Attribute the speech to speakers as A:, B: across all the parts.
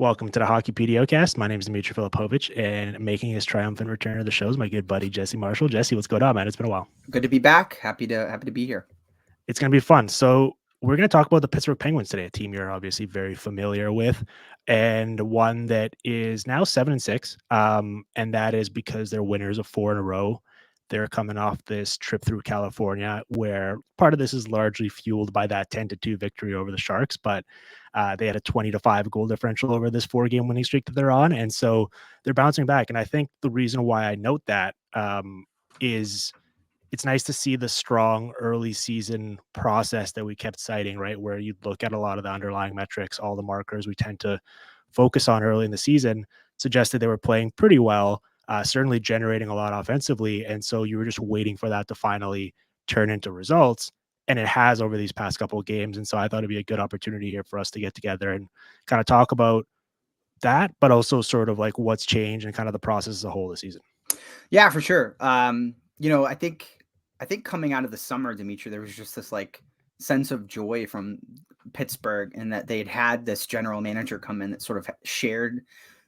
A: Welcome to the Hockey PDOcast. My name is Dmitry Filipovich, and making his triumphant return to the show is my good buddy Jesse Marshall. Jesse, what's going on, man? It's been a while.
B: Good to be back. Happy to be here.
A: It's going to be fun. So we're going to talk about the Pittsburgh Penguins today, a team you're obviously very familiar with, and one that is now 7-6. And that is because they're winners of 4 in a row. They're coming off this trip through California, where part of this is largely fueled by that 10-2 victory over the Sharks, but they had a 20-5 goal differential over this 4-game winning streak that they're on, and so they're bouncing back. And I think the reason why I note that is it's nice to see the strong early season process that we kept citing, right? Where you'd look at a lot of the underlying metrics, all the markers we tend to focus on early in the season suggested they were playing pretty well, certainly generating a lot offensively. And so you were just waiting for that to finally turn into results. And it has over these past couple of games. And so I thought it'd be a good opportunity here for us to get together and kind of talk about that, but also sort of like what's changed and kind of the process as a whole this season.
B: Yeah, for sure. I think coming out of the summer, Dimitri, there was just this like sense of joy from Pittsburgh and that they'd had this general manager come in that sort of shared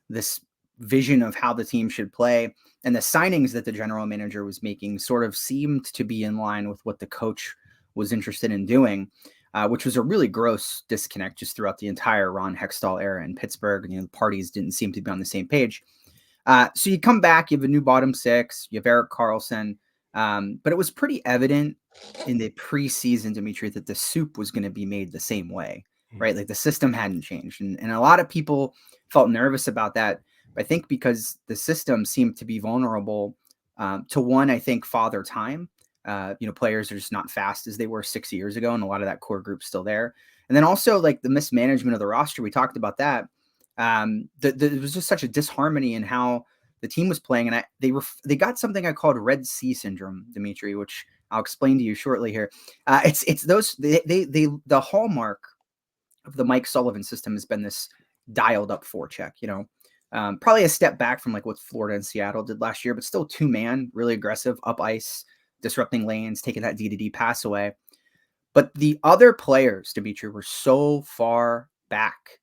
B: this vision of how the team should play. And the signings that the general manager was making sort of seemed to be in line with what the coach was interested in doing, which was a really gross disconnect just throughout the entire Ron Hextall era in Pittsburgh. The parties didn't seem to be on the same page. So you come back, you have a new bottom six, you have Erik Karlsson, but it was pretty evident in the preseason, Dimitri, that the soup was going to be made the same way, right? Like the system hadn't changed. And a lot of people felt nervous about that. I think because the system seemed to be vulnerable to one, I think, father time. Players are just not fast as they were 6 years ago, and a lot of that core group's still there. And then also like the mismanagement of the roster, we talked about that. There was just such a disharmony in how the team was playing, and they got something I called Red Sea syndrome, Dimitri, which I'll explain to you shortly here. It's those the hallmark of the Mike Sullivan system has been this dialed up forecheck. Probably a step back from like what Florida and Seattle did last year, but still 2-man, really aggressive, up ice, disrupting lanes, taking that D-to-D pass away. But the other players, Dimitri, were so far back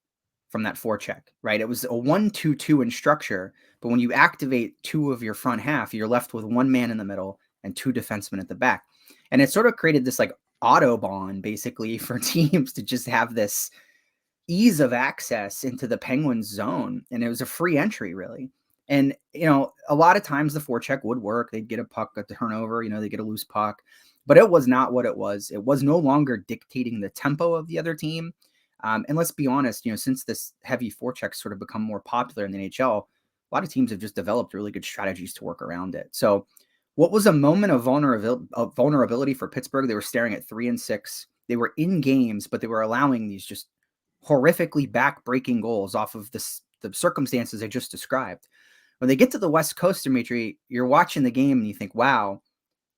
B: from that forecheck, right? It was a 1-2-2 in structure, but when you activate 2 of your front half, you're left with 1 man in the middle and 2 defensemen at the back. And it sort of created this like Autobahn basically for teams to just have this ease of access into the Penguins zone. And it was a free entry really. And, a lot of times the forecheck would work. They'd get a puck, a turnover, they get a loose puck, but it was not what it was. It was no longer dictating the tempo of the other team. And let's be honest, since this heavy forecheck sort of become more popular in the NHL, a lot of teams have just developed really good strategies to work around it. So what was a moment of vulnerability for Pittsburgh? They were staring at 3-6. They were in games, but they were allowing these just horrifically back-breaking goals off of the circumstances I just described. When they get to the West Coast, Dimitri, you're watching the game and you think, wow,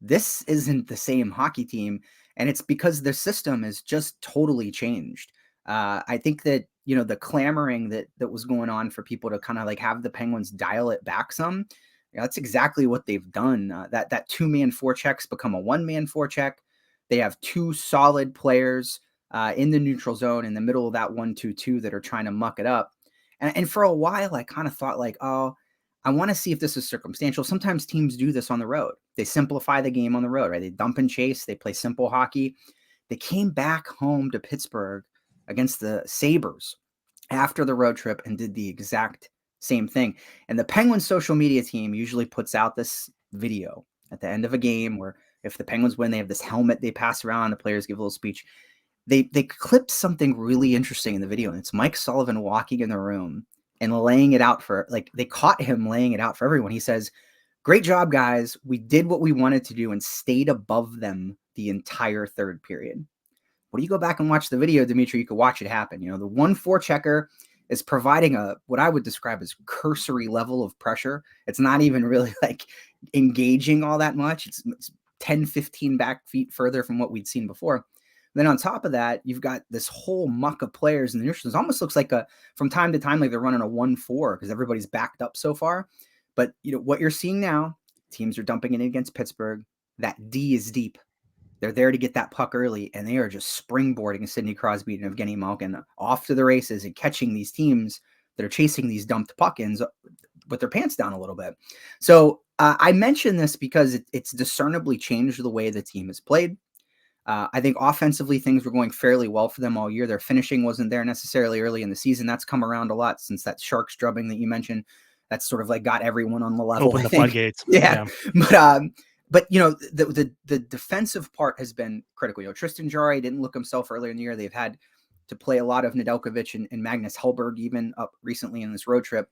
B: this isn't the same hockey team. And it's because the system has just totally changed. I think that, the clamoring that was going on for people to kind of like have the Penguins dial it back some, that's exactly what they've done. That 2-man forecheck's become a 1-man forecheck. They have 2 solid players in the neutral zone in the middle of that 1-2-2 that are trying to muck it up. And for a while, I kind of thought like, oh, I want to see if this is circumstantial. Sometimes teams do this on the road. They simplify the game on the road, right? They dump and chase. They play simple hockey. They came back home to Pittsburgh against the Sabres after the road trip and did the exact same thing. And the Penguins social media team usually puts out this video at the end of a game where if the Penguins win, they have this helmet they pass around, the players give a little speech. They clipped something really interesting in the video, and it's Mike Sullivan walking in the room and laying it out for, like, they caught him laying it out for everyone. He says, "Great job, guys. We did what we wanted to do and stayed above them the entire third period." When you go back and watch the video, Dimitri, you could watch it happen. The 1 forechecker is providing what I would describe as cursory level of pressure. It's not even really like engaging all that much. It's 10, 15 back feet further from what we'd seen before. Then on top of that, you've got this whole muck of players in the neutral. It almost looks like from time to time, like they're running a 1-4 because everybody's backed up so far. But what you're seeing now, teams are dumping it against Pittsburgh. That D is deep. They're there to get that puck early, and they are just springboarding Sidney Crosby and Evgeni Malkin off to the races and catching these teams that are chasing these dumped puck-ins with their pants down a little bit. So I mention this because it's discernibly changed the way the team has played. I think offensively things were going fairly well for them all year. Their finishing wasn't there necessarily early in the season. That's come around a lot since that Sharks drubbing that you mentioned. That's sort of like got everyone on the level.
A: Open the floodgates.
B: Yeah. But you know, the defensive part has been critical. You know, Tristan Jarry didn't look himself earlier in the year. They've had to play a lot of Nedeljkovic and Magnus Hellberg even up recently in this road trip.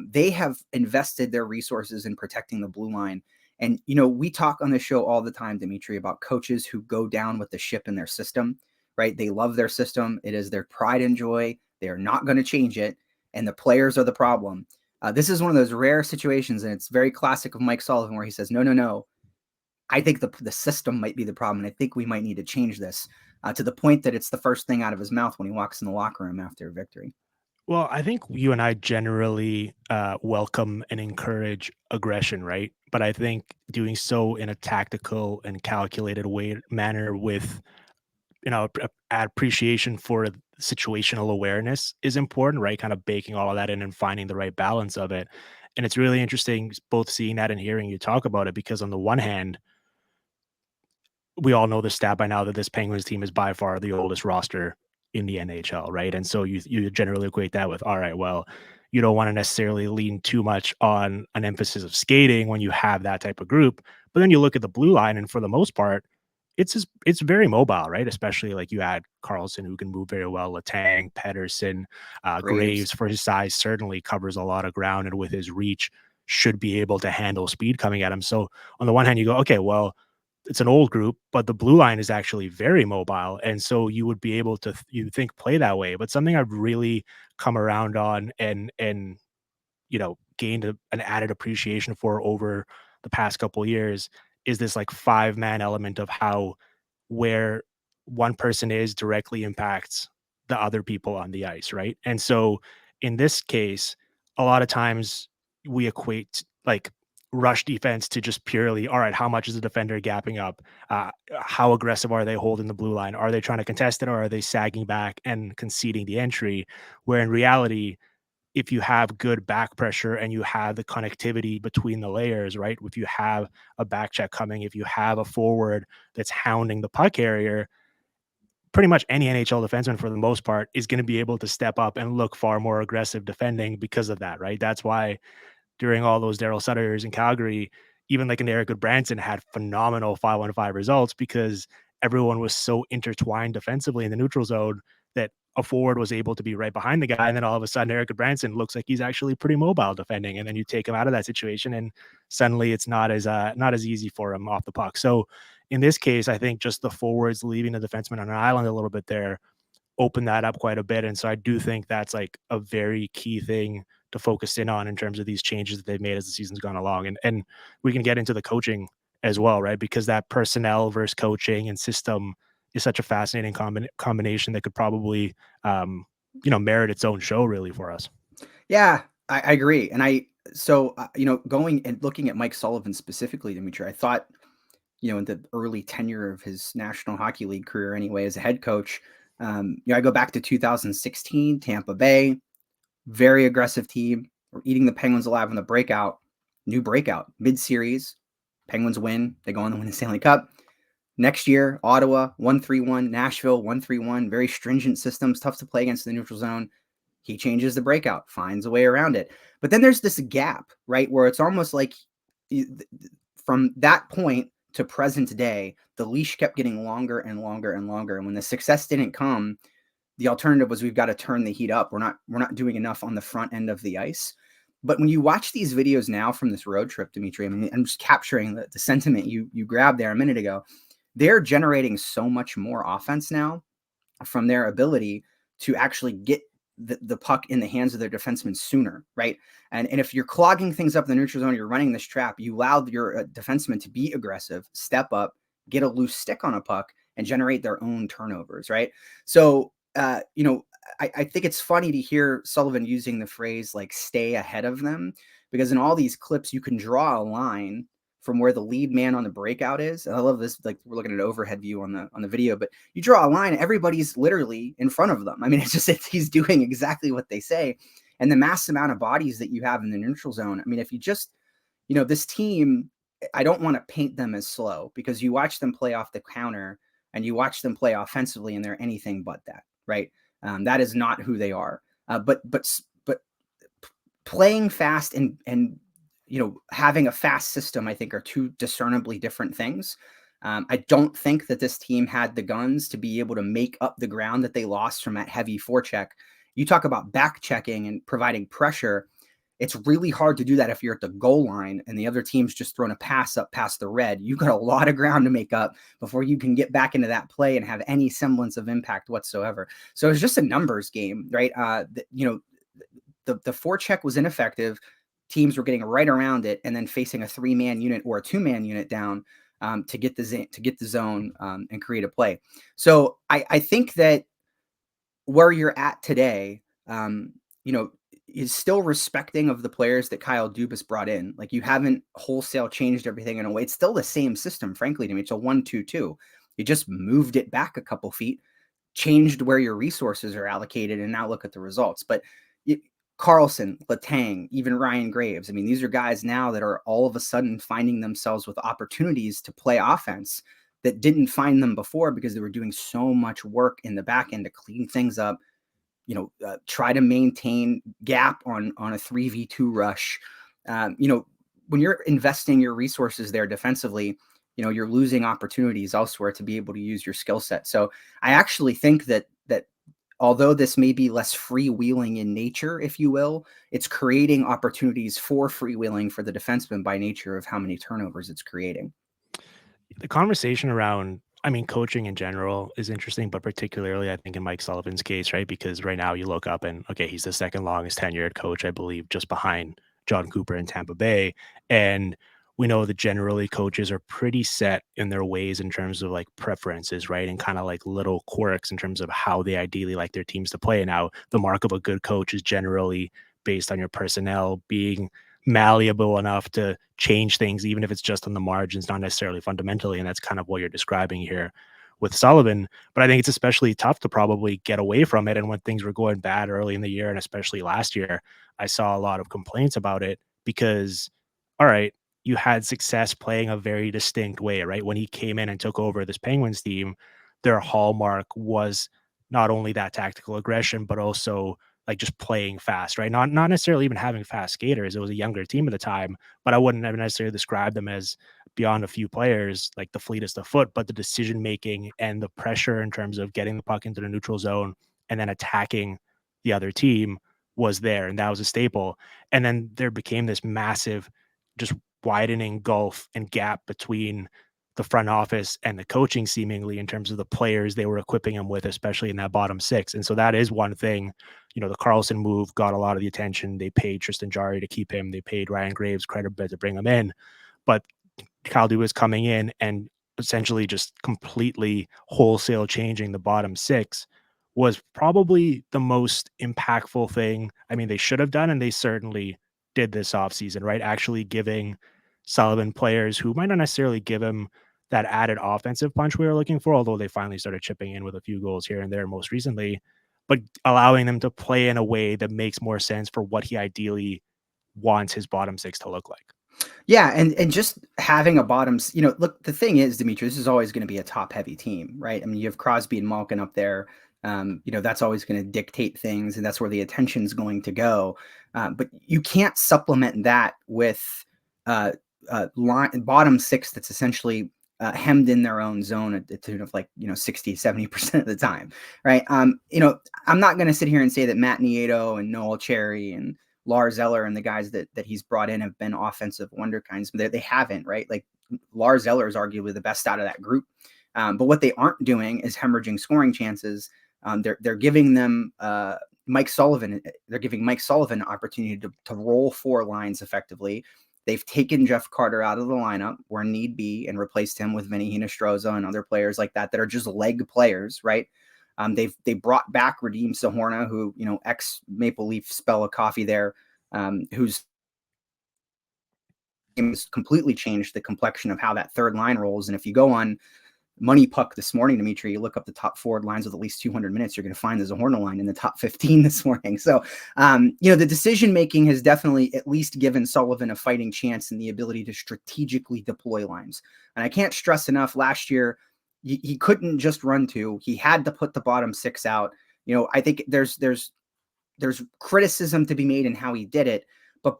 B: They have invested their resources in protecting the blue line. And, you know, we talk on this show all the time, Dimitri, about coaches who go down with the ship in their system, right? They love their system. It is their pride and joy. They are not going to change it. And the players are the problem. This is one of those rare situations, and it's very classic of Mike Sullivan, where he says, no. I think the system might be the problem, and I think we might need to change this, to the point that it's the first thing out of his mouth when he walks in the locker room after a victory.
A: Well, I think you and I generally welcome and encourage aggression, right? But I think doing so in a tactical and calculated manner with, appreciation for situational awareness is important, right? Kind of baking all of that in and finding the right balance of it. And it's really interesting both seeing that and hearing you talk about it, because on the one hand, we all know the stat by now that this Penguins team is by far the oldest roster in the NHL, right? And so you generally equate that with, all right, well, you don't want to necessarily lean too much on an emphasis of skating when you have that type of group. But then you look at the blue line, and for the most part, it's very mobile, right? Especially like you add Carlson, who can move very well, Letang, Pedersen, Graves for his size certainly covers a lot of ground, and with his reach should be able to handle speed coming at him. So on the one hand, you go, okay, well, it's an old group, but the blue line is actually very mobile. And so you would be able to, you think, play that way. But something I've really come around on and gained an added appreciation for over the past couple of years is this like 5-man element of how where one person is directly impacts the other people on the ice, right? And so in this case, a lot of times we equate like rush defense to just purely, all right, how much is the defender gapping up? How aggressive are they holding the blue line? Are they trying to contest it, or are they sagging back and conceding the entry? Where in reality, if you have good back pressure and you have the connectivity between the layers, right? If you have a back check coming, if you have a forward that's hounding the puck carrier, pretty much any NHL defenseman for the most part is going to be able to step up and look far more aggressive defending because of that, right? That's why during all those Daryl Sutters in Calgary, even like an Eric Goodbranson had phenomenal 5-on-5 results because everyone was so intertwined defensively in the neutral zone that a forward was able to be right behind the guy. And then all of a sudden, Eric Goodbranson looks like he's actually pretty mobile defending. And then you take him out of that situation, and suddenly it's not as easy for him off the puck. So in this case, I think just the forwards leaving the defenseman on an island a little bit there open that up quite a bit. And so I do think that's like a very key thing to focus in on in terms of these changes that they've made as the season's gone along. And we can get into the coaching as well, right? Because that personnel versus coaching and system is such a fascinating combination that could probably, merit its own show really for us.
B: Yeah, I agree. And going and looking at Mike Sullivan specifically, Dimitri, I thought, in the early tenure of his National Hockey League career anyway, as a head coach, I go back to 2016, Tampa Bay, very aggressive team. We're eating the Penguins alive in the new breakout, mid-series. Penguins win. They go on to win the Stanley Cup. Next year, Ottawa, 1-3-1, Nashville, 1-3-1, very stringent systems, tough to play against the neutral zone. He changes the breakout, finds a way around it. But then there's this gap, right, where it's almost like from that point to present day, the leash kept getting longer and longer and longer. And when the success didn't come, the alternative was we've got to turn the heat up. We're not doing enough on the front end of the ice. But when you watch these videos now from this road trip, Dimitri, I mean, I'm just capturing the sentiment you grabbed there a minute ago. They're generating so much more offense now from their ability to actually get the puck in the hands of their defensemen sooner, right? And if you're clogging things up in the neutral zone, you're running this trap, you allow your defensemen to be aggressive, step up, get a loose stick on a puck, and generate their own turnovers, right? So, I think it's funny to hear Sullivan using the phrase like stay ahead of them, because in all these clips, you can draw a line from where the lead man on the breakout is. And I love this, like we're looking at an overhead view on the video, but you draw a line, everybody's literally in front of them. I mean, he's doing exactly what they say. and the mass amount of bodies that you have in the neutral zone. I mean, if you just, this team, I don't want to paint them as slow, because you watch them play off the counter and you watch them play offensively and they're anything but that, right? That is not who they are. But playing fast and having a fast system, I think, are two discernibly different things. I don't think that this team had the guns to be able to make up the ground that they lost from that heavy forecheck. You talk about back checking and providing pressure. It's really hard to do that if you're at the goal line and the other team's just thrown a pass up past the red. You've got a lot of ground to make up before you can get back into that play and have any semblance of impact whatsoever. So it's just a numbers game, right? The forecheck was ineffective. Teams were getting right around it and then facing a 3-man unit or a 2-man unit down to get the zone and create a play. So I think that where you're at today, is still respecting of the players that Kyle Dubas brought in. Like, you haven't wholesale changed everything in a way. It's still the same system, frankly, to me. It's a 1-2-2. You just moved it back a couple feet, changed where your resources are allocated, and now look at the results. But Carlson, Letang, even Ryan Graves. I mean, these are guys now that are all of a sudden finding themselves with opportunities to play offense that didn't find them before, because they were doing so much work in the back end to clean things up, try to maintain gap on a 3v2 rush. When you're investing your resources there defensively, you're losing opportunities elsewhere to be able to use your skill set. So I actually think that although this may be less freewheeling in nature, if you will, it's creating opportunities for freewheeling for the defenseman by nature of how many turnovers it's creating.
A: The conversation around, I mean, coaching in general is interesting, but particularly I think in Mike Sullivan's case, right? Because right now you look up and okay, he's the second longest tenured coach, I believe, just behind John Cooper in Tampa Bay. And we know that generally coaches are pretty set in their ways in terms of like preferences, right? And kind of like little quirks in terms of how they ideally like their teams to play. Now, the mark of a good coach is generally based on your personnel being malleable enough to change things, even if it's just on the margins, not necessarily fundamentally. And that's kind of what you're describing here with Sullivan. But I think it's especially tough to probably get away from it. And when things were going bad early in the year, and especially last year, I saw a lot of complaints about it because, all right, you had success playing a very distinct way, right? When he came in and took over this Penguins team, their hallmark was not only that tactical aggression, but also like just playing fast, right? Not necessarily even having fast skaters. It was a younger team at the time, but I wouldn't have necessarily described them as beyond a few players, like the fleetest of foot, but the decision making and the pressure in terms of getting the puck into the neutral zone and then attacking the other team was there. And that was a staple. And then there became this massive, just widening gulf and gap between the front office and the coaching, seemingly, in terms of the players they were equipping him with, especially in that bottom six. And so that is one thing. The Carlson move got a lot of the attention. They paid Tristan Jarry to keep him. They paid Ryan Graves quite a bit to bring him in. But Kyle Dubas coming in and essentially just completely wholesale changing the bottom six was probably the most impactful thing. I mean, they should have done, and they certainly did this offseason, right? Actually giving Sullivan players who might not necessarily give him that added offensive punch we were looking for, although they finally started chipping in with a few goals here and there most recently, but allowing them to play in a way that makes more sense for what he ideally wants his bottom six to look like.
B: Yeah, and just having a bottoms, look, the thing is, Dimitri, this is always going to be a top heavy team, right? I mean, you have Crosby and Malkin up there. That's always going to dictate things, and that's where the attention's going to go. But you can't supplement that with bottom six that's essentially hemmed in their own zone at the tune of 60, 70% of the time, right? I'm not going to sit here and say that Matt Nieto and Noel Cherry and Lars Eller and the guys that he's brought in have been offensive wonder kinds, but they haven't, right? Like, Lars Eller is arguably the best out of that group. But what they aren't doing is hemorrhaging scoring chances. They're giving them Mike Sullivan. They're giving Mike Sullivan an opportunity to roll four lines effectively. They've taken Jeff Carter out of the lineup where need be and replaced him with Vinny Hinostroza and other players like that are just leg players, right? They brought back Radim Sahorna, who, ex Maple Leaf spell of coffee there, who's completely changed the complexion of how that third line rolls. And if you go on Money Puck this morning, Dimitri, you look up the top forward lines with at least 200 minutes, you're going to find there's a Horner line in the top 15 this morning. So, the decision-making has definitely at least given Sullivan a fighting chance and the ability to strategically deploy lines. And I can't stress enough, last year, he couldn't just run two. He had to put the bottom six out. I think there's criticism to be made in how he did it, but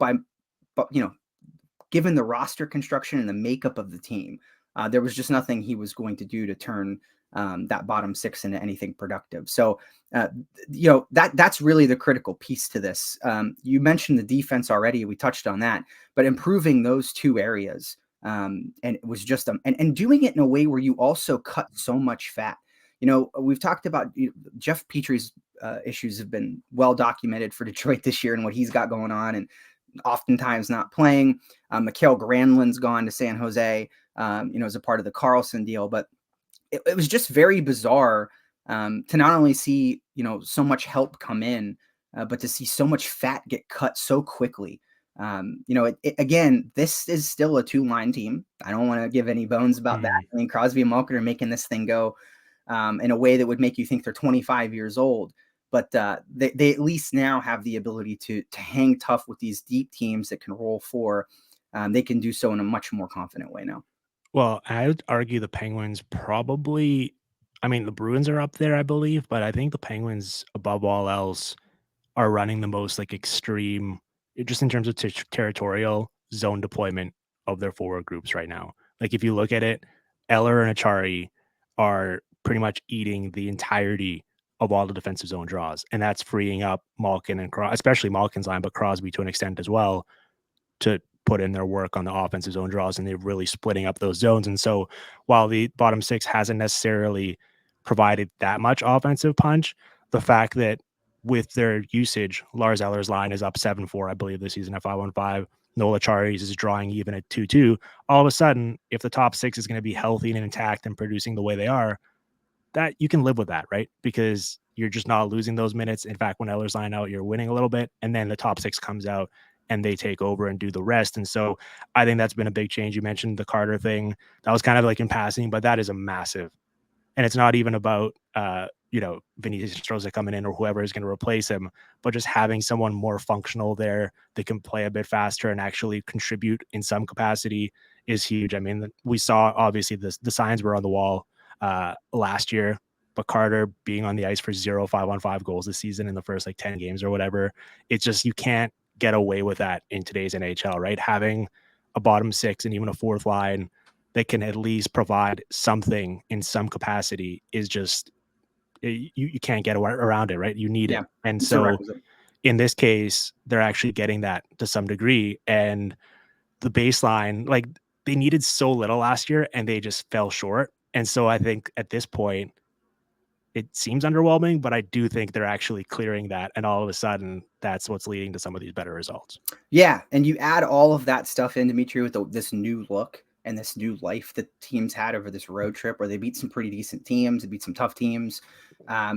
B: given the roster construction and the makeup of the team, there was just nothing he was going to do to turn that bottom six into anything productive. So, that's really the critical piece to this. You mentioned the defense already. We touched on that, but improving those two areas, and it was just and doing it in a way where you also cut so much fat. We've talked about Jeff Petrie's issues have been well documented for Detroit this year and what he's got going on, and oftentimes not playing. Mikael Granlund's gone to San Jose, as a part of the Carlson deal, but it was just very bizarre to not only see, so much help come in, but to see so much fat get cut so quickly. Again, this is still a two-line team. I don't want to give any bones about that. I mean, Crosby and Malkin are making this thing go in a way that would make you think they're 25 years old. But they at least now have the ability to hang tough with these deep teams that can roll four. They can do so in a much more confident way now.
A: Well, I would argue the Penguins probably, I mean, the Bruins are up there, I believe, but I think the Penguins, above all else, are running the most like extreme, just in terms of territorial zone deployment of their forward groups right now. Like if you look at it, Eller and Achari are pretty much eating the entirety of all the defensive zone draws, and that's freeing up Malkin and especially Malkin's line, but Crosby to an extent as well, to put in their work on the offensive zone draws, and they're really splitting up those zones. And so while the bottom six hasn't necessarily provided that much offensive punch, the fact that with their usage, Lars Eller's line is up 7-4, I believe, this season at 5-on-5. Nola Chari's is drawing even at 2-2. All of a sudden, if the top six is going to be healthy and intact and producing the way they are, that you can live with that, right? Because you're just not losing those minutes. In fact, when Eller's line out, you're winning a little bit, and then the top six comes out and they take over and do the rest. And so I think that's been a big change. You mentioned the Carter thing. That was kind of like in passing, but that is a massive. And it's not even about Vinny Stroza coming in or whoever is going to replace him, but just having someone more functional there that can play a bit faster and actually contribute in some capacity is huge. I mean, we saw obviously the signs were on the wall last year, but Carter being on the ice for 0 5-on-5 goals this season in the first like 10 games or whatever, it's just, you can't get away with that in today's NHL, right? Having a bottom six and even a fourth line that can at least provide something in some capacity is just, you can't get around it, right? You need it. And so in this case, they're actually getting that to some degree. And the baseline, like they needed so little last year and they just fell short. And so I think at this point, it seems underwhelming, but I do think they're actually clearing that. And all of a sudden, that's what's leading to some of these better results.
B: Yeah. And you add all of that stuff in, Dimitri, with this new look and this new life that teams had over this road trip where they beat some pretty decent teams, they beat some tough teams. I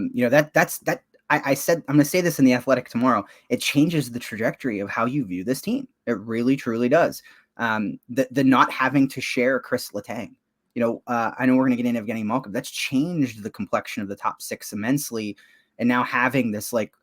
B: said, I'm going to say this in The Athletic tomorrow. It changes the trajectory of how you view this team. It really, truly does. The not having to share Chris Letang. I know we're going to get into Evgeni Malkin. That's changed the complexion of the top six immensely. And now having this like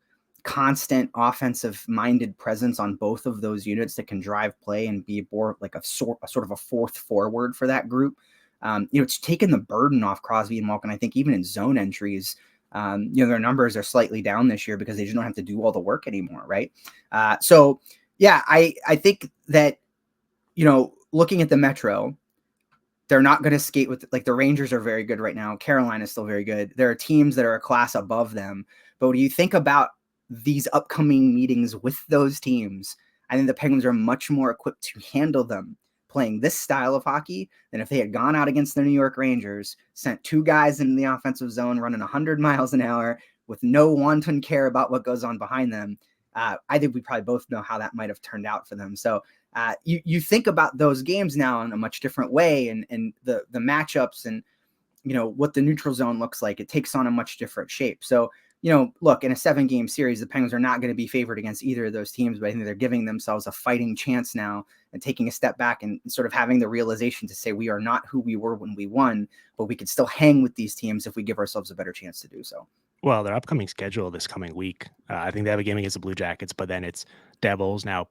B: constant offensive minded presence on both of those units that can drive play and be more like a sort of a fourth forward for that group. It's taken the burden off Crosby and Malkin. I think even in zone entries, their numbers are slightly down this year because they just don't have to do all the work anymore. Right. I think that, looking at the Metro, they're not going to skate with, like, the Rangers are very good right now. Carolina is still very good. There are teams that are a class above them. But when you think about these upcoming meetings with those teams, I think the Penguins are much more equipped to handle them playing this style of hockey than if they had gone out against the New York Rangers, sent two guys in the offensive zone running 100 miles an hour with no wanton care about what goes on behind them. I think we probably both know how that might have turned out for them. So you think about those games now in a much different way, and the matchups and, what the neutral zone looks like. It takes on a much different shape. So look, in a 7-game series, the Penguins are not going to be favored against either of those teams, but I think they're giving themselves a fighting chance now and taking a step back and sort of having the realization to say we are not who we were when we won, but we could still hang with these teams if we give ourselves a better chance to do so.
A: Well, their upcoming schedule this coming week, I think they have a game against the Blue Jackets, but then it's Devils now,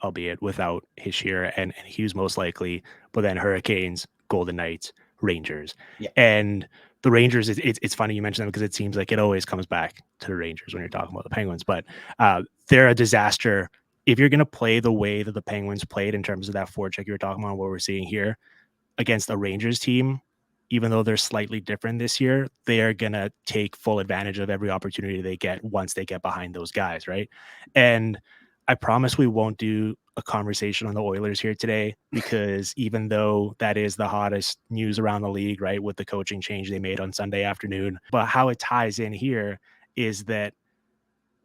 A: albeit without Hischier and Hughes most likely, but then Hurricanes, Golden Knights, Rangers.
B: Yeah.
A: And the Rangers, it's funny you mention them because it seems like it always comes back to the Rangers when you're talking about the Penguins, but they're a disaster. If you're going to play the way that the Penguins played in terms of that forecheck you were talking about, what we're seeing here against a Rangers team, even though they're slightly different this year, they are going to take full advantage of every opportunity they get once they get behind those guys, right? And I promise we won't do a conversation on the Oilers here today, because even though that is the hottest news around the league, right, with the coaching change they made on Sunday afternoon, but how it ties in here is that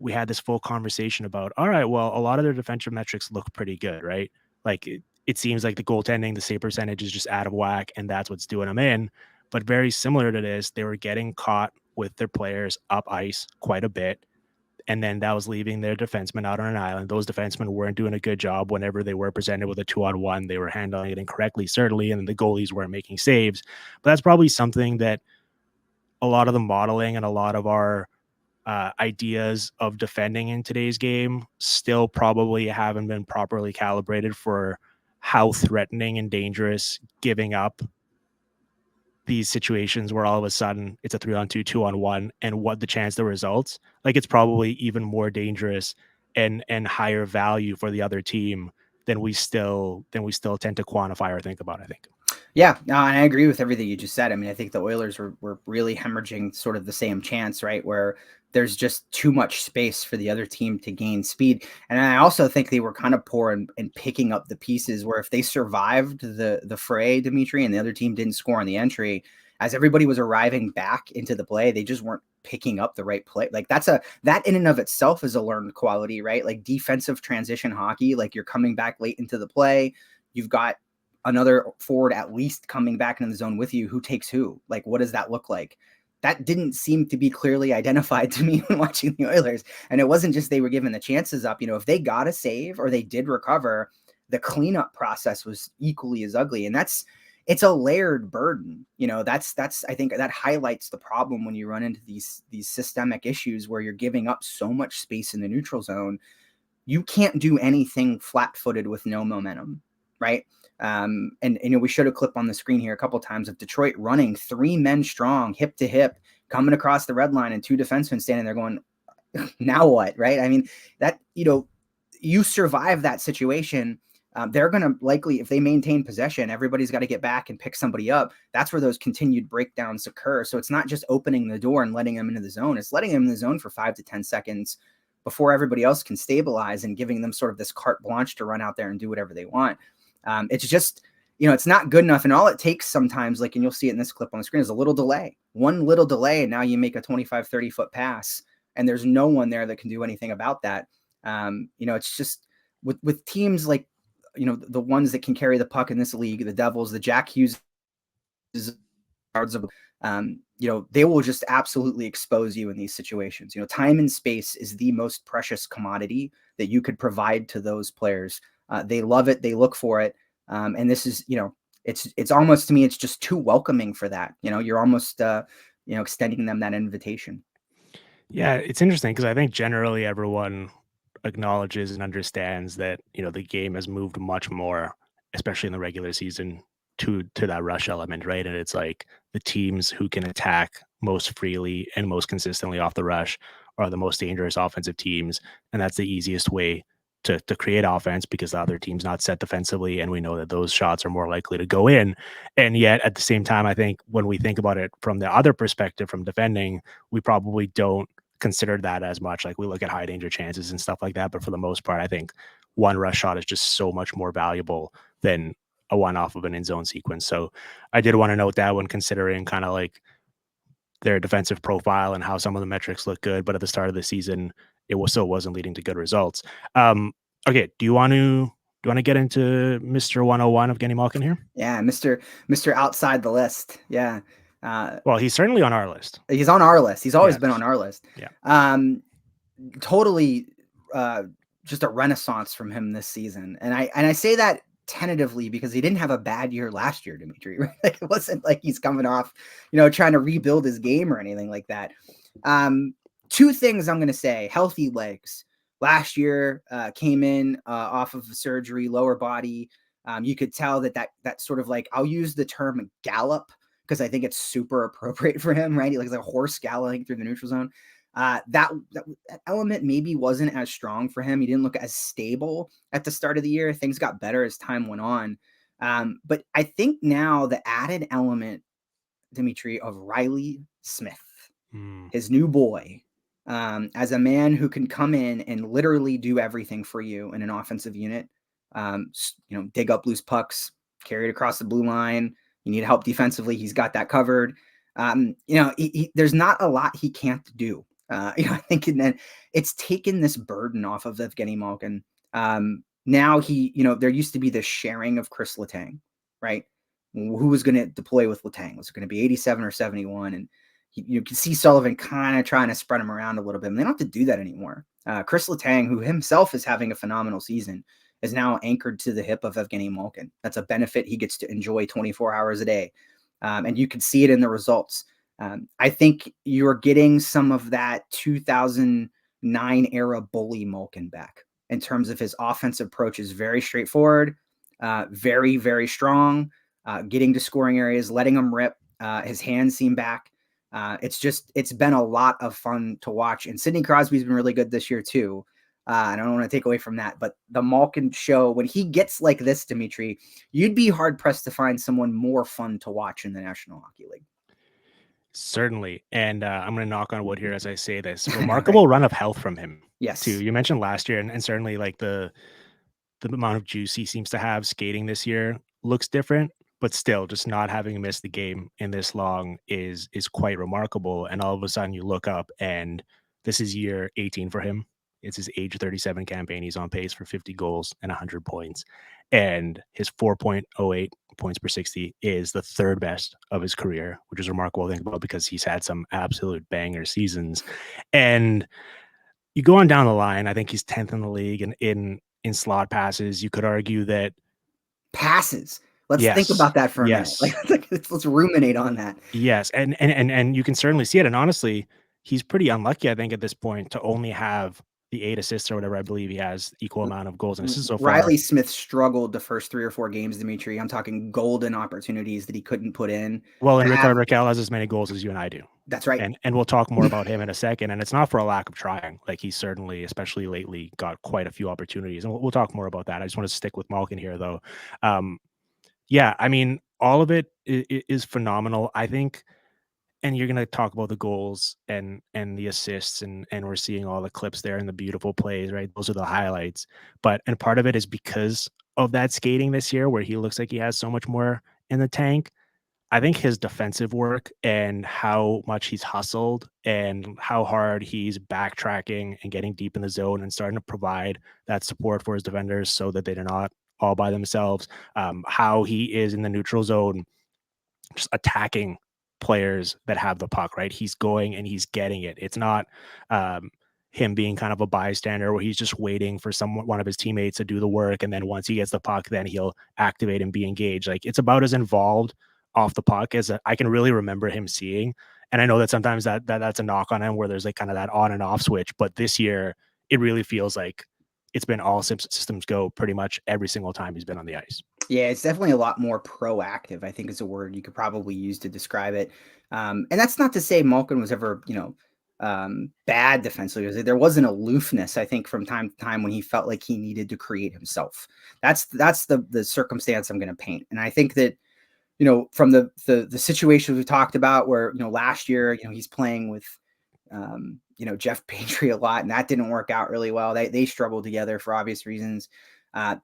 A: we had this full conversation about, all right, well, a lot of their defensive metrics look pretty good, right? Like it seems like the goaltending, the save percentage is just out of whack, and that's what's doing them in. But very similar to this, they were getting caught with their players up ice quite a bit. And then that was leaving their defensemen out on an island. Those defensemen weren't doing a good job whenever they were presented with a 2-on-1. They were handling it incorrectly, certainly, and the goalies weren't making saves. But that's probably something that a lot of the modeling and a lot of our ideas of defending in today's game still probably haven't been properly calibrated for how threatening and dangerous giving up these situations where all of a sudden it's a 3-on-2, 2-on-1, and what the chance the results, like it's probably even more dangerous and higher value for the other team than we still tend to quantify or think about, I think.
B: Yeah, no, and I agree with everything you just said. I mean, I think the Oilers were really hemorrhaging sort of the same chance, right? Where there's just too much space for the other team to gain speed. And I also think they were kind of poor in picking up the pieces where if they survived the fray, Dimitri, and the other team didn't score on the entry, as everybody was arriving back into the play, they just weren't picking up the right play. Like that in and of itself is a learned quality, right? Like defensive transition hockey, like you're coming back late into the play. You've got another forward at least coming back in the zone with you. Who takes who? Like, what does that look like? That didn't seem to be clearly identified to me when watching the Oilers. And it wasn't just they were giving the chances up. If they got a save or they did recover, the cleanup process was equally as ugly. And it's a layered burden. That's I think that highlights the problem when you run into these systemic issues where you're giving up so much space in the neutral zone. You can't do anything flat-footed with no momentum, right? And we showed a clip on the screen here a couple of times of Detroit running 3 men strong, hip to hip, coming across the red line, and 2 defensemen standing there going, now what, right? I mean, that, you survive that situation. They're going to likely, if they maintain possession, everybody's got to get back and pick somebody up. That's where those continued breakdowns occur. So it's not just opening the door and letting them into the zone. It's letting them in the zone for 5 to 10 seconds before everybody else can stabilize and giving them sort of this carte blanche to run out there and do whatever they want. It's just, it's not good enough. And all it takes sometimes, like, and you'll see it in this clip on the screen, is a little delay. One little delay, and now you make a 25, 30-foot pass, and there's no one there that can do anything about that. It's just with teams like, the ones that can carry the puck in this league, the Devils, the Jack Hughes, they will just absolutely expose you in these situations. Time and space is the most precious commodity that you could provide to those players. They love it. They look for it. And this is, it's almost, to me, it's just too welcoming for that. You're almost, extending them that invitation.
A: Yeah, it's interesting because I think generally everyone acknowledges and understands that, the game has moved much more, especially in the regular season, to that rush element, right? And it's like the teams who can attack most freely and most consistently off the rush are the most dangerous offensive teams. And that's the easiest way to create offense because the other team's not set defensively. And we know that those shots are more likely to go in. And yet at the same time, I think when we think about it from the other perspective, from defending, we probably don't consider that as much. Like we look at high danger chances and stuff like that. But for the most part, I think one rush shot is just so much more valuable than a one off of an in zone sequence. So I did want to note that when considering kind of like their defensive profile and how some of the metrics look good, but at the start of the season, it still wasn't leading to good results. Okay, do you want to get into Mr. 101 of Evgeni Malkin here?
B: Yeah, Mr. Outside the list. Yeah.
A: Well, he's certainly on our list.
B: He's on our list. He's always
A: Yes.
B: been on our list.
A: Yeah.
B: Totally just a renaissance from him this season. And I say that tentatively because he didn't have a bad year last year, Dimitri. Right? Like, it wasn't like he's coming off, trying to rebuild his game or anything like that. Two things I'm going to say: healthy legs. Last year came in off of surgery, lower body. You could tell that sort of like, I'll use the term gallop because I think it's super appropriate for him, right? He looks like a horse galloping through the neutral zone. That element maybe wasn't as strong for him. He didn't look as stable at the start of the year. Things got better as time went on. But I think now the added element, Dimitri, of Riley Smith, his new boy, as a man who can come in and literally do everything for you in an offensive unit, dig up loose pucks, carry it across the blue line. You need help defensively, he's got that covered. There's not a lot he can't do. I think it's taken this burden off of Evgeni Malkin. Now there used to be this sharing of Chris Letang, right? Who was going to deploy with Letang? Was it going to be 87 or 71? And you can see Sullivan kind of trying to spread him around a little bit. And they don't have to do that anymore. Chris Letang, who himself is having a phenomenal season, is now anchored to the hip of Evgeni Malkin. That's a benefit he gets to enjoy 24 hours a day. And you can see it in the results. I think you're getting some of that 2009 era bully Malkin back in terms of his offensive approach is very straightforward, very, very strong, getting to scoring areas, letting him rip. His hands seem back. It's been a lot of fun to watch. And Sidney Crosby's been really good this year too. I don't want to take away from that, but the Malkin show, when he gets like this, Dimitri, you'd be hard pressed to find someone more fun to watch in the National Hockey League.
A: Certainly. And I'm going to knock on wood here as I say this. Remarkable run of health from him.
B: Yes.
A: Too. You mentioned last year, and certainly like the amount of juice he seems to have skating this year looks different, but still just not having missed the game in this long is quite remarkable. And all of a sudden you look up and this is year 18 for him. It's his age 37 campaign. He's on pace for 50 goals and 100 points. And his 4.08 points per 60 is the third best of his career, which is remarkable to think about because he's had some absolute banger seasons. And you go on down the line, I think he's 10th in the league and in slot passes. You could argue that
B: passes. Let's think about that for a minute. Let's ruminate on that.
A: Yes, and you can certainly see it. And honestly, he's pretty unlucky, I think, at this point to only have the 8 assists or whatever. I believe he has equal amount of goals and assists so far.
B: Riley Smith struggled the first 3 or 4 games, Dimitri. I'm talking golden opportunities that he couldn't put in.
A: Well, and Rickard Rakell has as many goals as you and I do.
B: That's right.
A: And we'll talk more about him in a second. And it's not for a lack of trying. Like, he certainly, especially lately, got quite a few opportunities. And we'll talk more about that. I just want to stick with Malkin here, though. Yeah, I mean, all of it is phenomenal, I think. And you're going to talk about the goals and the assists, and we're seeing all the clips there and the beautiful plays, right? Those are the highlights. And part of it is because of that skating this year, where he looks like he has so much more in the tank. I think his defensive work and how much he's hustled and how hard he's backtracking and getting deep in the zone and starting to provide that support for his defenders so that they're not all by themselves. How he is in the neutral zone, just attacking players that have the puck, right? He's going and he's getting it. It's not him being kind of a bystander where he's just waiting for one of his teammates to do the work. And then once he gets the puck, then he'll activate and be engaged. Like, it's about as involved off the puck as I can really remember him seeing. And I know that sometimes that's a knock on him where there's like kind of that on and off switch, but this year it really feels like it's been all systems go pretty much every single time he's been on the ice.
B: Yeah, it's definitely a lot more proactive, I think is a word you could probably use to describe it. And that's not to say Malkin was ever, bad defensively. There was an aloofness, I think, from time to time when he felt like he needed to create himself. That's the circumstance I'm going to paint. And I think that, from the situation we talked about where, last year, he's playing with, Jeff Petrie a lot, and that didn't work out really well. They struggled together for obvious reasons.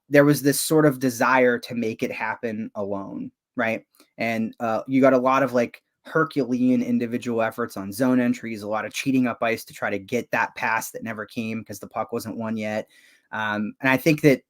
B: There was this sort of desire to make it happen alone, right? And you got a lot of like Herculean individual efforts on zone entries, a lot of cheating up ice to try to get that pass that never came because the puck wasn't won yet. And I think that,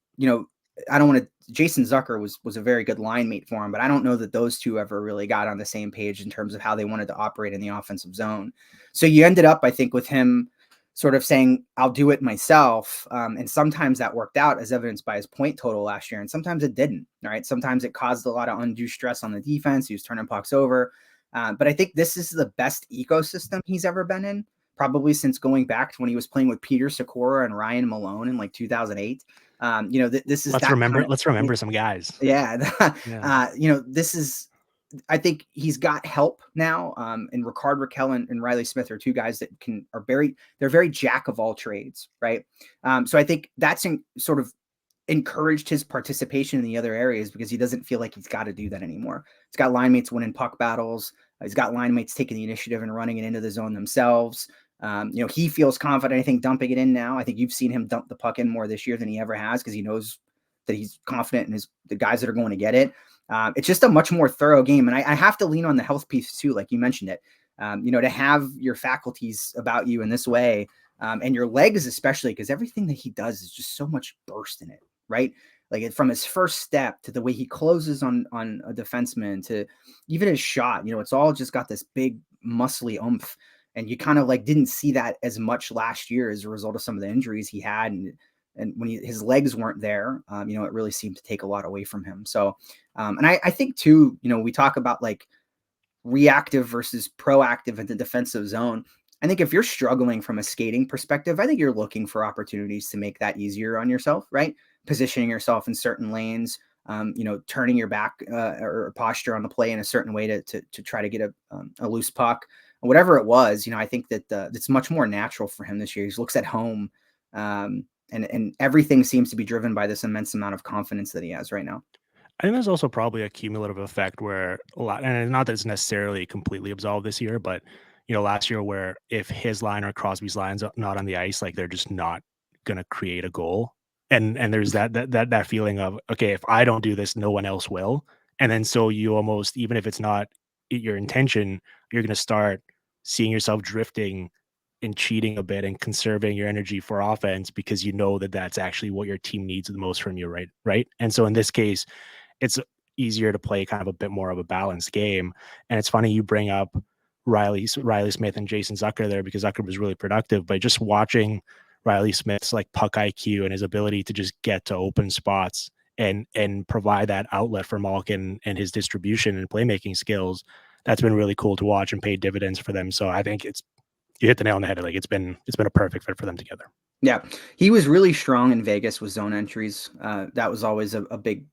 B: I don't want to. Jason Zucker was a very good line mate for him, but I don't know that those two ever really got on the same page in terms of how they wanted to operate in the offensive zone. So you ended up, I think, with him sort of saying, "I'll do it myself," and sometimes that worked out, as evidenced by his point total last year, and sometimes it didn't. Right? Sometimes it caused a lot of undue stress on the defense. He was turning pucks over, but I think this is the best ecosystem he's ever been in, probably since going back to when he was playing with Peter Sikora and Ryan Malone in like 2008. This is that kind of
A: Let's remember some guys.
B: yeah.
A: Yeah.
B: This is. I think he's got help now. And Ricard Raquel and Riley Smith are two guys that they're very jack of all trades, right? So I think that's sort of encouraged his participation in the other areas because he doesn't feel like he's got to do that anymore. He's got line mates winning puck battles. He's got line mates taking the initiative and running it into the zone themselves. He feels confident, I think, dumping it in now. I think you've seen him dump the puck in more this year than he ever has because he knows that he's confident in the guys that are going to get it. It's just a much more thorough game. And I have to lean on the health piece too, like you mentioned it. To have your faculties about you in this way, and your legs especially, because everything that he does is just so much burst in it, right? Like from his first step to the way he closes on a defenseman to even his shot, it's all just got this big muscly oomph. And you kind of like didn't see that as much last year as a result of some of the injuries he had. And when his legs weren't there, it really seemed to take a lot away from him. So, and I think too, we talk about like reactive versus proactive in the defensive zone. I think if you're struggling from a skating perspective, I think you're looking for opportunities to make that easier on yourself, right? Positioning yourself in certain lanes, turning your back or posture on the play in a certain way to try to get a loose puck, whatever it was. I think that it's much more natural for him this year. He looks at home, and everything seems to be driven by this immense amount of confidence that he has right now.
A: I think there's also probably a cumulative effect where a lot, and not that it's necessarily completely absolved this year, but last year where if his line or Crosby's line's not on the ice, like they're just not gonna create a goal. And there's that feeling of, okay, if I don't do this, no one else will. And then so you almost, even if it's not your intention, you're gonna start seeing yourself drifting and cheating a bit and conserving your energy for offense because you know that that's actually what your team needs the most from you, right? And so in this case, it's easier to play kind of a bit more of a balanced game. And it's funny you bring up Riley Smith and Jason Zucker there because Zucker was really productive, but just watching Riley Smith's like puck IQ and his ability to just get to open spots and provide that outlet for Malkin and his distribution and playmaking skills, that's been really cool to watch and pay dividends for them. So I think you hit the nail on the head. Like it's been a perfect fit for them together.
B: Yeah, he was really strong in Vegas with zone entries. That was always a big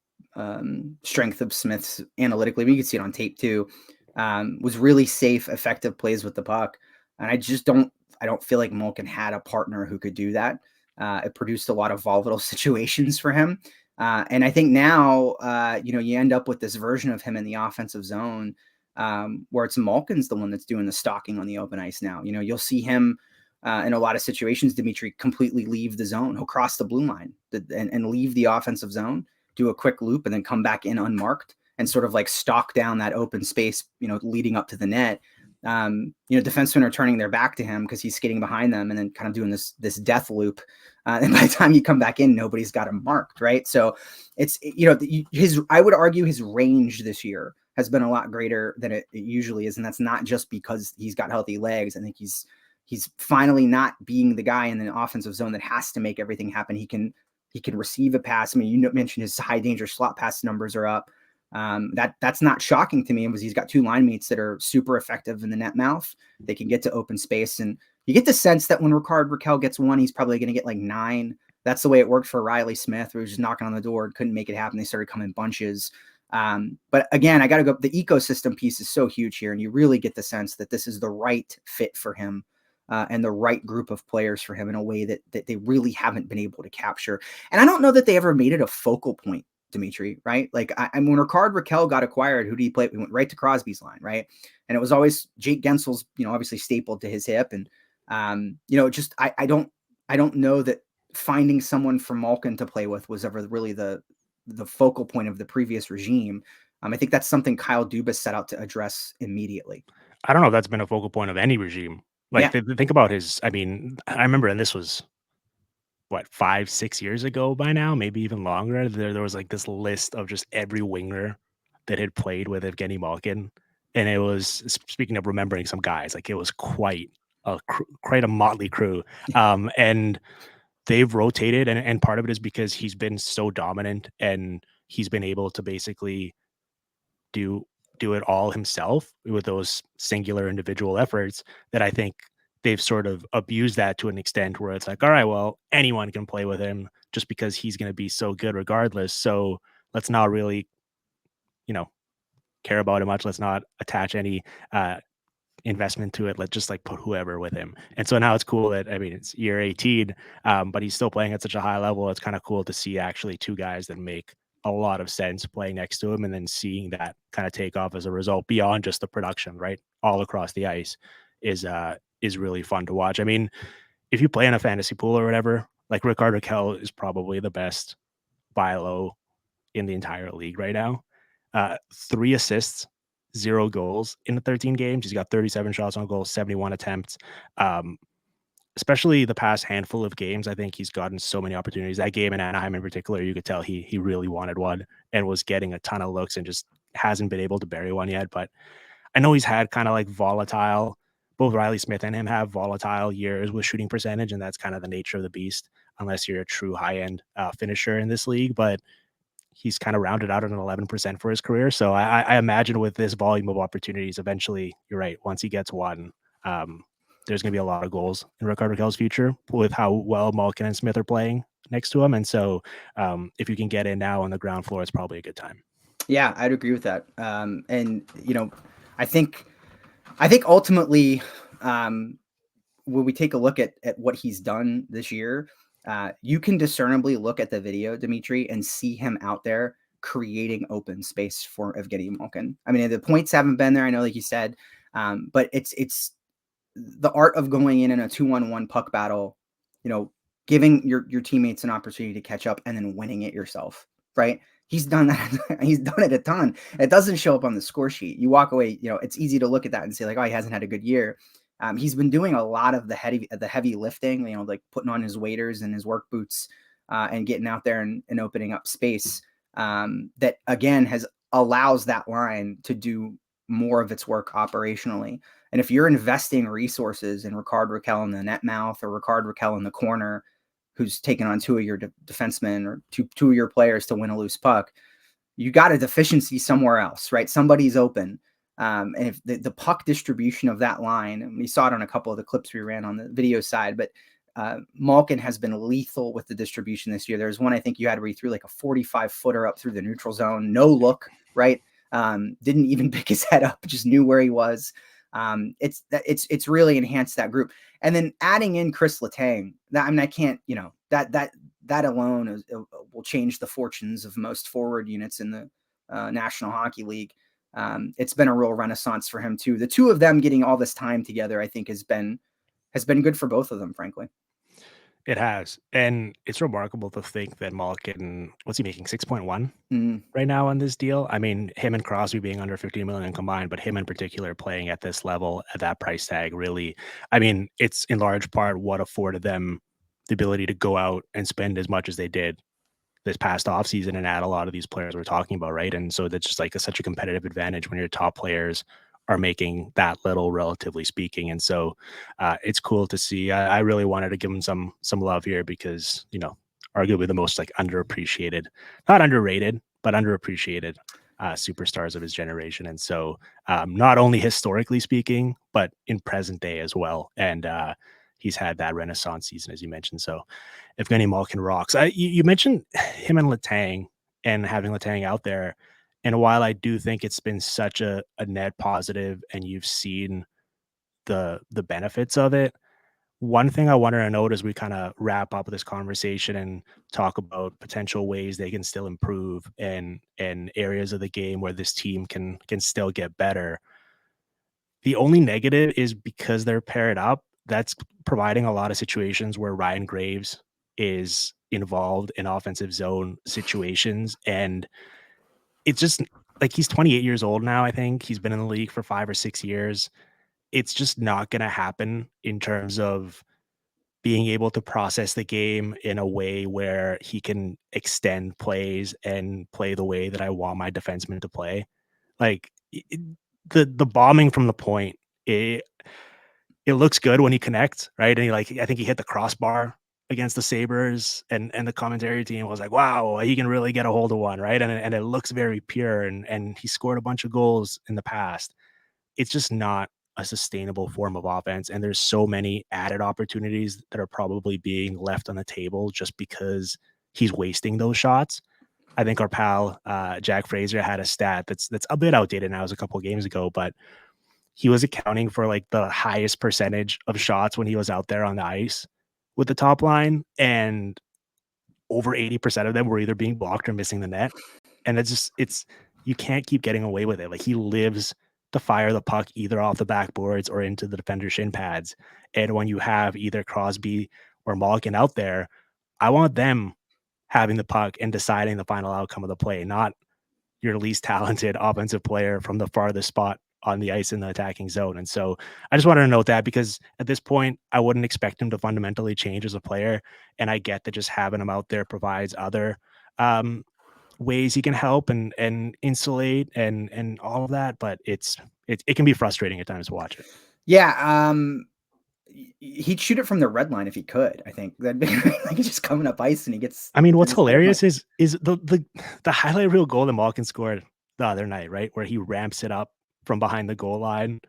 B: strength of Smith's analytically. You can see it on tape too. Was really safe, effective plays with the puck. And I don't feel like Malkin had a partner who could do that. It produced a lot of volatile situations for him. And I think now, you end up with this version of him in the offensive zone where it's Malkin's the one that's doing the stalking on the open ice now. You'll see him in a lot of situations, Dimitri, completely leave the zone. He'll cross the blue line and leave the offensive zone, do a quick loop, and then come back in unmarked and sort of like stalk down that open space, leading up to the net. Defensemen are turning their back to him because he's skating behind them and then kind of doing this death loop. And by the time you come back in, nobody's got him marked, right? So it's, I would argue his range this year has been a lot greater than it usually is. And that's not just because he's got healthy legs. I think he's finally not being the guy in the offensive zone that has to make everything happen. He can receive a pass. I mean, you mentioned his high danger slot pass numbers are up. That's not shocking to me because he's got two line mates that are super effective in the net mouth. They can get to open space, and you get the sense that when Ricard Raquel gets one, he's probably going to get like 9. That's the way it worked for Riley Smith, who was just knocking on the door and couldn't make it happen. They started coming in bunches. But again, I got to go. The ecosystem piece is so huge here, and you really get the sense that this is the right fit for him. And the right group of players for him in a way that they really haven't been able to capture. And I don't know that they ever made it a focal point, Dimitri, right? Like when Ricard Raquel got acquired, who did he play? We went right to Crosby's line, right? And it was always Jake Gensel's, obviously stapled to his hip. And, just, I don't know that finding someone for Malkin to play with was ever really the focal point of the previous regime. I think that's something Kyle Dubas set out to address immediately.
A: I don't know if that's been a focal point of any regime. Like,
B: Yeah.
A: think about his. I mean, I remember, and this was what, 5, 6 years ago by now, maybe even longer, there was, like, this list of just every winger that had played with Evgeni Malkin, and it was speaking of remembering some guys, like, it was quite a motley crew, and they've rotated, and part of it is because he's been so dominant, and he's been able to basically do do it all himself with those singular individual efforts that I think they've sort of abused that to an extent where it's like, all right, well, anyone can play with him just because he's going to be so good regardless. So let's not really, you know, care about it much. Let's not attach any uh, investment to it. Let's just like put whoever with him. And so now it's cool that I mean it's year 18, but he's still playing at such a high level. It's kind of cool to see actually two guys that make a lot of sense playing next to him and then seeing that kind of take off as a result beyond just the production, right? All across the ice is really fun to watch. I mean, if you play in a fantasy pool or whatever, like Rickard Rakell is probably the best buy low in the entire league right now. 3 assists, 0 goals in the 13 games. He's got 37 shots on goal, 71 attempts. Um, Especially the past handful of games, I think he's gotten so many opportunities. That game in Anaheim in particular, you could tell he really wanted one and was getting a ton of looks and just hasn't been able to bury one yet. But I know he's had kind of like volatile, both Riley Smith and him have volatile years with shooting percentage, and that's kind of the nature of the beast, unless you're a true high end finisher in this league. But he's kind of rounded out at an 11% for his career. So I imagine with this volume of opportunities, eventually, you're right. Once he gets one, um, there's going to be a lot of goals in Rickard Rakell's future with how well Malkin and Smith are playing next to him. And so if you can get in now on the ground floor, it's probably a good time.
B: Yeah, I'd agree with that. And I think ultimately, when we take a look at what he's done this year, you can discernibly look at the video, Dimitri, and see him out there creating open space for Evgeni Malkin. I mean, the points haven't been there, I know, like you said, but it's the art of going in a 2-on-1 puck battle, giving your teammates an opportunity to catch up and then winning it yourself, right? He's done that. He's done it a ton. It doesn't show up on the score sheet. You walk away, it's easy to look at that and say like, oh, he hasn't had a good year. He's been doing a lot of the heavy lifting, like putting on his waders and his work boots and getting out there and opening up space. That again allows that line to do more of its work operationally. And if you're investing resources in Rickard Rakell in the net mouth or Rickard Rakell in the corner, who's taking on two of your defensemen or two of your players to win a loose puck, you got a deficiency somewhere else, right? Somebody's open. And if the puck distribution of that line, and we saw it on a couple of the clips we ran on the video side, but Malkin has been lethal with the distribution this year. There's one I think you had where he threw like a 45-footer up through the neutral zone, no look, right? Didn't even pick his head up, just knew where he was. It's really enhanced that group. And then adding in Chris Letang, I can't, that alone will change the fortunes of most forward units in the National Hockey League. It's been a real renaissance for him too. The two of them getting all this time together, I think has been good for both of them, frankly.
A: It has. And it's remarkable to think that Malkin, what's he making, 6.1 right now on this deal? I mean, him and Crosby being under 15 million combined, but him in particular playing at this level at that price tag really, I mean, it's in large part what afforded them the ability to go out and spend as much as they did this past offseason and add a lot of these players we're talking about, right? And so that's just like such a competitive advantage when your top players are making that little, relatively speaking. And so it's cool to see. I really wanted to give him some love here because arguably the most like underappreciated, not underrated, but underappreciated superstars of his generation. And so not only historically speaking, but in present day as well. And he's had that renaissance season, as you mentioned. So Evgeni Malkin rocks. You mentioned him and Letang and having Letang out there. And while I do think it's been such a net positive and you've seen the benefits of it, one thing I wanted to note as we kind of wrap up this conversation and talk about potential ways they can still improve and areas of the game where this team can still get better. The only negative is because they're paired up, that's providing a lot of situations where Ryan Graves is involved in offensive zone situations. And it's just like he's 28 years old now, I think. He's been in the league for 5 or 6 years. It's just not going to happen in terms of being able to process the game in a way where he can extend plays and play the way that I want my defenseman to play. Like, the bombing from the point, it it looks good when he connects, right? And I think he hit the crossbar against the Sabres, and the commentary team was like, "Wow, he can really get a hold of one," right? And it looks very pure, and he scored a bunch of goals in the past. It's just not a sustainable form of offense, and there's so many added opportunities that are probably being left on the table just because he's wasting those shots. I think our pal, Jack Fraser, had a stat that's a bit outdated now. It was a couple of games ago, but he was accounting for, like, the highest percentage of shots when he was out there on the ice with the top line, and over 80% of them were either being blocked or missing the net. And it's you can't keep getting away with it. Like, he lives to fire the puck either off the backboards or into the defender's shin pads. And when you have either Crosby or Malkin out there, I want them having the puck and deciding the final outcome of the play, not your least talented offensive player from the farthest spot on the ice in the attacking zone. And so I just wanted to note that, because at this point, I wouldn't expect him to fundamentally change as a player. And I get that just having him out there provides other um, ways he can help and insulate and all of that. But it can be frustrating at times to watch it.
B: Yeah, he'd shoot it from the red line if he could. I think that'd be like he's just coming up ice and he gets.
A: I mean, what's
B: his leg
A: hilarious
B: line.
A: is the highlight reel goal that Malkin scored the other night, right? Where he ramps it up from behind the goal line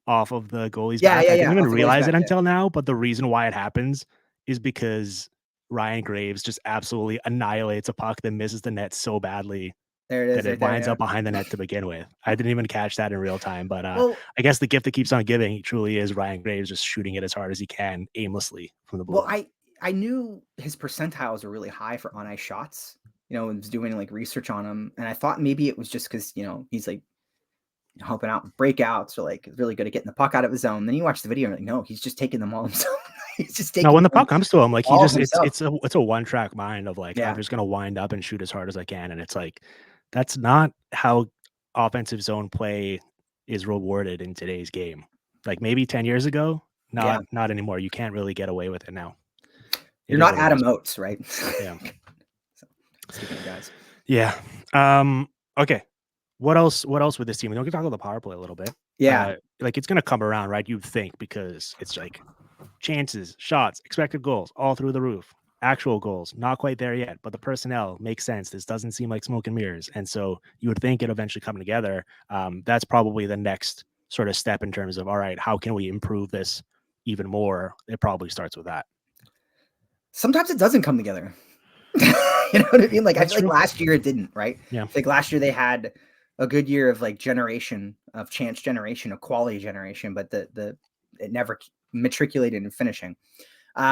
A: off of the goalie's
B: Yeah,
A: back.
B: yeah,
A: I didn't
B: yeah.
A: even
B: Off the goalie's
A: realize
B: back.
A: it
B: Yeah.
A: until now, but the reason why it happens is because Ryan Graves just absolutely annihilates a puck that misses the net so badly
B: There it
A: that
B: is, right
A: it
B: there.
A: winds
B: Yeah.
A: up behind the net to begin with. I didn't even catch that in real time, but
B: Well,
A: I guess the gift that keeps on giving truly is Ryan Graves just shooting it as hard as he can aimlessly from the blue
B: well,
A: line.
B: I knew his percentiles are really high for on ice shots. And was doing like research on him, and I thought maybe it was just because he's like helping out with breakouts or like really good at getting the puck out of his zone. Then you watch the video and you're like, no, he's just taking them all himself. He's just
A: No,
B: taking
A: when the
B: them
A: puck comes to him, like, he
B: all
A: just
B: himself.
A: it's a one track mind of like, I'm
B: Yeah.
A: just gonna wind up and shoot as hard as I can, and it's like, that's not how offensive zone play is rewarded in today's game. Like, maybe 10 years ago,
B: Yeah.
A: not anymore. You can't really get away with it now.
B: You're
A: It is
B: not
A: what it
B: Adam
A: is.
B: Oates, right?
A: Yeah.
B: So, speaking of guys.
A: Yeah. Okay. What else with this team? We can talk about the power play a little bit.
B: Yeah.
A: Like, it's gonna come around, right? You'd think, because it's like chances, shots, expected goals, all through the roof. Actual goals, not quite there yet, but the personnel makes sense. This doesn't seem like smoke and mirrors. And so you would think it eventually come together. That's probably the next sort of step in terms of, all right, how can we improve this even more? It probably starts with that.
B: Sometimes it doesn't come together. You know what I mean? Like, I
A: That's
B: feel like
A: true.
B: last year it didn't, right?
A: Yeah.
B: I think last year they had a good year of like generation, of chance generation, of quality generation, but it never matriculated in finishing.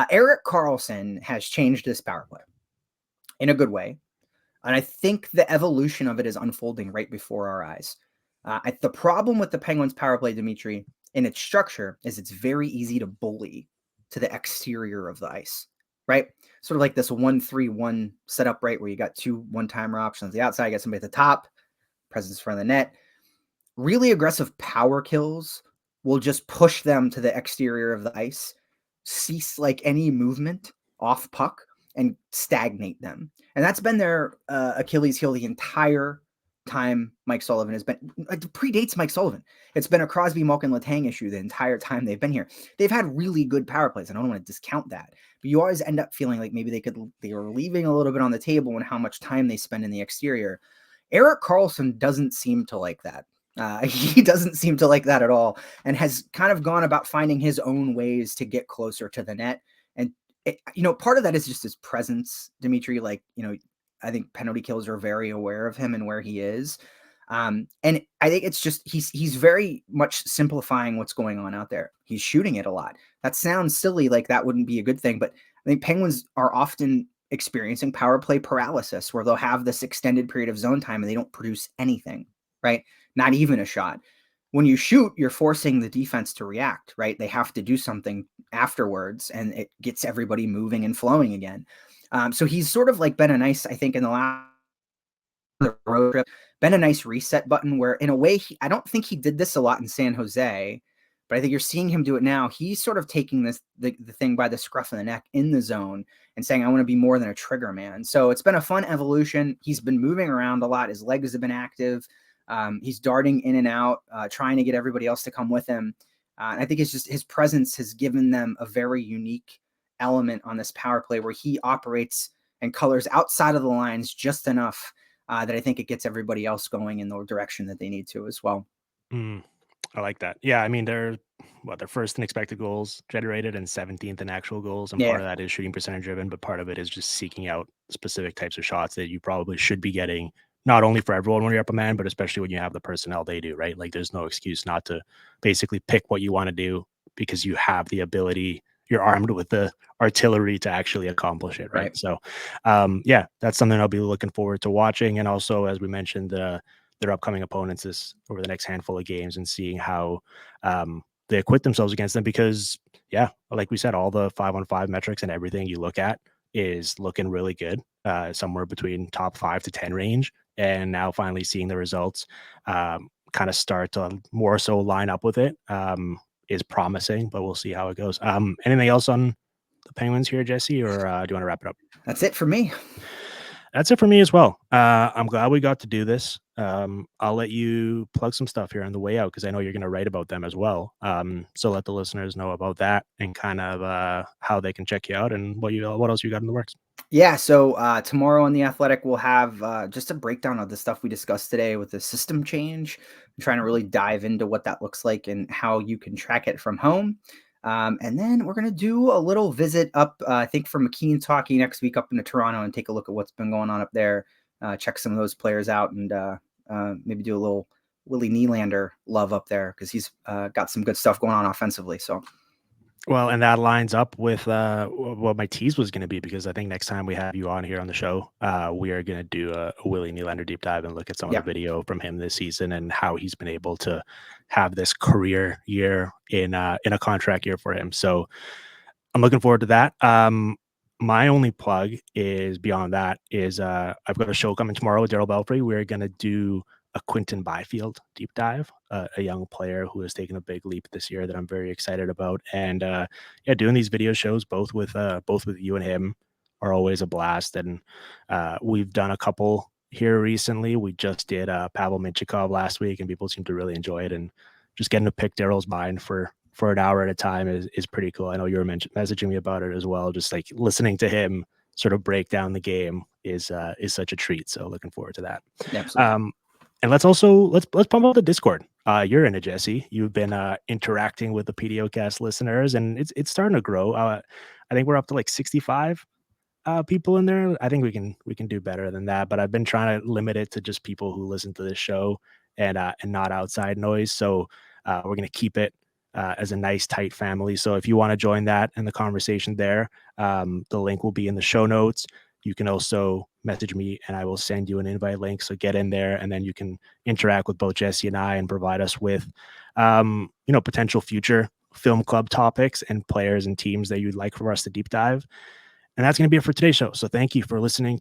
B: Eric Carlson has changed this power play in a good way. And I think the evolution of it is unfolding right before our eyes. The problem with the Penguins power play, Dimitri, in its structure is it's very easy to bully to the exterior of the ice, right? Sort of like this 1-3-1 setup, right? Where you got two one-timer options. The outside, you got somebody at the top, presence in front of the net. Really aggressive power kills will just push them to the exterior of the ice, cease like any movement off puck, and stagnate them. And that's been their Achilles heel the entire time Mike Sullivan has been. It predates Mike Sullivan. It's been a Crosby, Malkin, Letang issue the entire time they've been here. They've had really good power plays. I don't want to discount that, but you always end up feeling like maybe they were leaving a little bit on the table and how much time they spend in the exterior. Eric Carlson doesn't seem to like that. He doesn't seem to like that at all, and has kind of gone about finding his own ways to get closer to the net. And part of that is just his presence, Dimitri. Like, I think penalty kills are very aware of him and where he is. And I think it's just he's very much simplifying what's going on out there. He's shooting it a lot. That sounds silly, like that wouldn't be a good thing, but I think Penguins are often experiencing power play paralysis, where they'll have this extended period of zone time and they don't produce anything, right? Not even a shot. When you shoot, you're forcing the defense to react, right? They have to do something afterwards, and it gets everybody moving and flowing again. So he's sort of like been a nice, I think, in the last road trip, been a nice reset button where, in a way, I don't think he did this a lot in San Jose, but I think you're seeing him do it now. He's sort of taking the thing by the scruff of the neck in the zone and saying, I want to be more than a trigger man. So it's been a fun evolution. He's been moving around a lot. His legs have been active. He's darting in and out, trying to get everybody else to come with him. And I think it's just his presence has given them a very unique element on this power play where he operates and colors outside of the lines just enough that I think it gets everybody else going in the direction that they need to as well.
A: I like that. Yeah, I mean, they're they're first in expected goals generated and 17th in actual goals, and part
B: Yeah,
A: of that is shooting percentage driven, but part of it is just seeking out specific types of shots that you probably should be getting, not only for everyone when you're up a man, but especially when you have the personnel they do, right? Like, there's no excuse not to basically pick what you want to do because you have the ability. You're armed with the artillery to actually accomplish it, right?
B: right.
A: So, yeah, that's something I'll be looking forward to watching, and also, as we mentioned, their upcoming opponents this over the next handful of games and seeing how they acquit themselves against them. Because, yeah, like we said, all the 5-on-5 metrics and everything you look at is looking really good, somewhere between top 5 to 10 range. And now finally seeing the results kind of start to more so line up with it is promising, but we'll see how it goes. Anything else on the Penguins here, Jesse, or do you want to wrap it up?
B: That's it for me.
A: That's it for me as well. I'm glad we got to do this. I'll let you plug some stuff here on the way out because I know you're going to write about them as well. So let the listeners know about that and kind of how they can check you out and what else you got in the works.
B: Yeah, so tomorrow on The Athletic, we'll have just a breakdown of the stuff we discussed today with the system change. I'm trying to really dive into what that looks like and how you can track it from home. And then we're going to do a little visit up, I think, for McKean Talkie next week up into Toronto and take a look at what's been going on up there, check some of those players out, and maybe do a little Willie Nylander love up there because he's got some good stuff going on offensively. So
A: Well, and that lines up with what my tease was going to be because I think next time we have you on here on the show, we are going to do a Willie Nylander deep dive and look at some of the
B: yeah,
A: video from him this season and how he's been able to have this career year in a contract year for him. So I'm looking forward to that. My only plug is beyond that is I've got a show coming tomorrow with Daryl Belfry. We're going to do a Quinton Byfield deep dive, a young player who has taken a big leap this year that I'm very excited about. And yeah, doing these video shows both with you and him are always a blast. And we've done a couple here recently. We just did Pavel Minchikov last week, and people seem to really enjoy it. And just getting to pick Daryl's mind for an hour at a time is pretty cool. I know you were messaging me about it as well. Just like listening to him sort of break down the game is such a treat. So looking forward to that.
B: absolutely.
A: And let's pump up the Discord. You're in it, Jesse. You've been interacting with the PDOcast listeners, and it's starting to grow. I think we're up to like 65 people in there. I think we can do better than that. But I've been trying to limit it to just people who listen to this show and not outside noise. So we're gonna keep it as a nice tight family. So if you want to join that and the conversation there, the link will be in the show notes. You can also message me and I will send you an invite link. So get in there and then you can interact with both Jesse and I and provide us with, potential future film club topics and players and teams that you'd like for us to deep dive. And that's going to be it for today's show. So thank you for listening